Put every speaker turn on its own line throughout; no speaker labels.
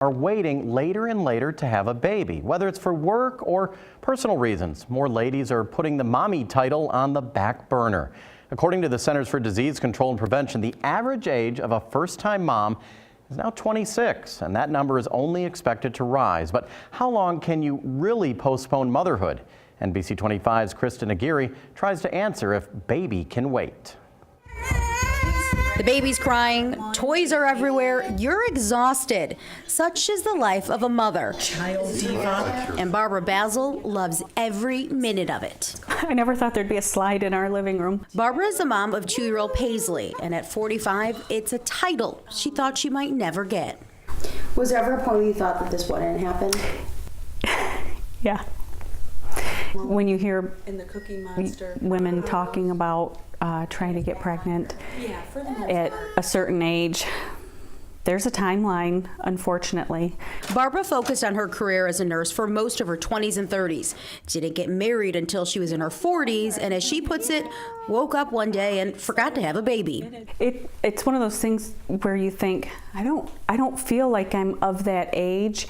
are waiting later and later to have a baby, whether it's for work or personal reasons. More ladies are putting the mommy title on the back burner. According to the Centers for Disease Control and Prevention, the average age of a first-time mom is now 26, and that number is only expected to rise. But how long can you really postpone motherhood? NBC 25's Kristen Aguirre tries to answer if baby can wait.
The baby's crying, toys are everywhere, you're exhausted. Such is the life of a mother. Child diva. And Barbara Basil loves every minute of it.
I never thought there'd be a slide in our living room.
Barbara is the mom of 2-year-old Paisley, and at 45, it's a title she thought she might never get.
Was there ever a point you thought that this wouldn't happen?
Yeah. When you hear
in the Cookie Monster
women talking about trying to get pregnant at a certain age, there's a timeline, unfortunately.
Barbara focused on her career as a nurse for most of her 20s and 30s. Didn't get married until she was in her 40s, and as she puts it, woke up one day and forgot to have a baby.
It's one of those things where you think, I don't feel like I'm of that age,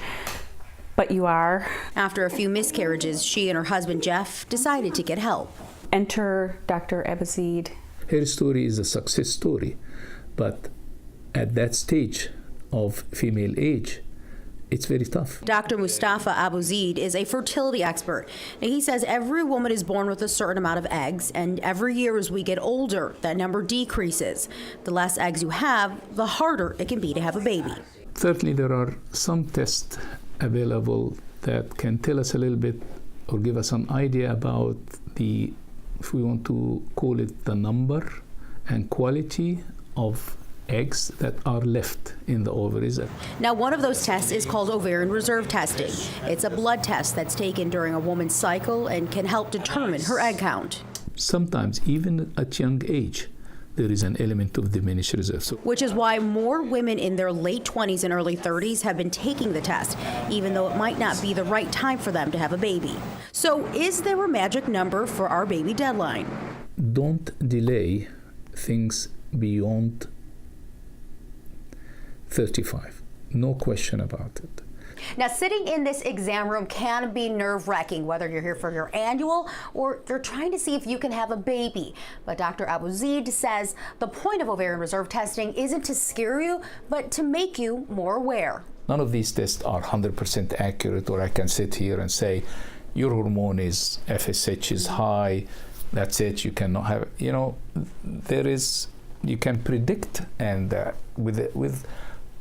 but you are.
After a few miscarriages, she and her husband Jeff decided to get help.
Enter Dr. Abuzaid.
Her story is a success story, but at that stage of female age, it's very tough.
Dr. Mustafa Abuzaid is a fertility expert. And he says every woman is born with a certain amount of eggs, and every year as we get older, that number decreases. The less eggs you have, the harder it can be to have a baby.
Certainly there are some tests available that can tell us a little bit or give us an idea about the, if we want to call it, the number and quality of eggs that are left in the ovaries.
Now, one of those tests is called ovarian reserve testing. It's a blood test that's taken during a woman's cycle and can help determine her egg count.
Sometimes, even at young age, there is an element of diminished reserve.
Which is why more women in their late 20s and early 30s have been taking the test, even though it might not be the right time for them to have a baby. So is there a magic number for our baby deadline?
Don't delay things beyond 35. No question about it.
Now, sitting in this exam room can be nerve-wracking, whether you're here for your annual or you're trying to see if you can have a baby. But Dr. Abuzaid says the point of ovarian reserve testing isn't to scare you, but to make you more aware.
None of these tests are 100% accurate, or I can sit here and say, your hormone is, FSH is high, that's it, you cannot have, you can predict, and with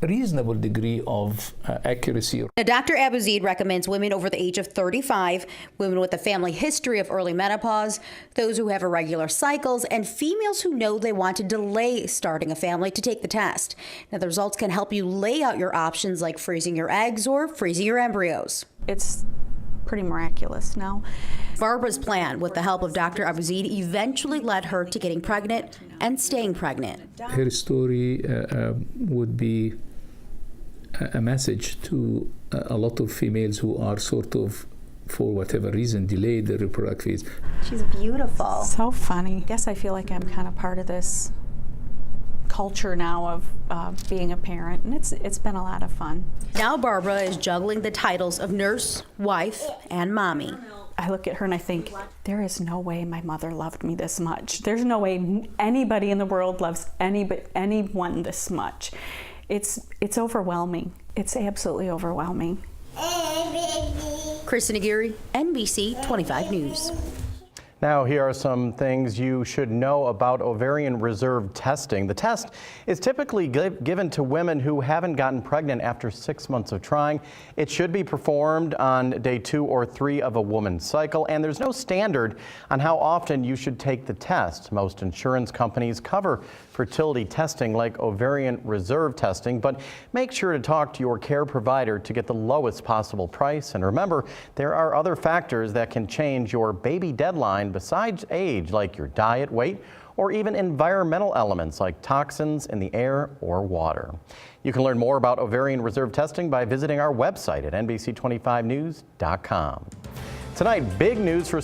reasonable degree of accuracy.
Now, Dr. Abuzaid recommends women over the age of 35, women with a family history of early menopause, those who have irregular cycles, and females who know they want to delay starting a family to take the test. Now, the results can help you lay out your options like freezing your eggs or freezing your embryos.
It's pretty miraculous now.
Barbara's plan, with the help of Dr. Abuzaid, eventually led her to getting pregnant and staying pregnant.
Her story would be a message to a lot of females who are sort of, for whatever reason, delayed their reproductive phase.
She's beautiful.
So funny. I guess I feel like I'm kind of part of this culture now of being a parent, and it's been a lot of fun.
Now Barbara is juggling the titles of nurse, wife, and mommy.
I look at her and I think, there is no way my mother loved me this much. There's no way anybody in the world loves anyone this much. It's overwhelming. It's absolutely overwhelming.
Kristen Aguirre, NBC 25 News.
Now, here are some things you should know about ovarian reserve testing. The test is typically given to women who haven't gotten pregnant after 6 months of trying. It should be performed on day 2 or 3 of a woman's cycle, and there's no standard on how often you should take the test. Most insurance companies cover fertility testing like ovarian reserve testing, but make sure to talk to your care provider to get the lowest possible price. And remember, there are other factors that can change your baby deadline besides age, like your diet, weight, or even environmental elements like toxins in the air or water. You can learn more about ovarian reserve testing by visiting our website at NBC25news.com. Tonight, big news for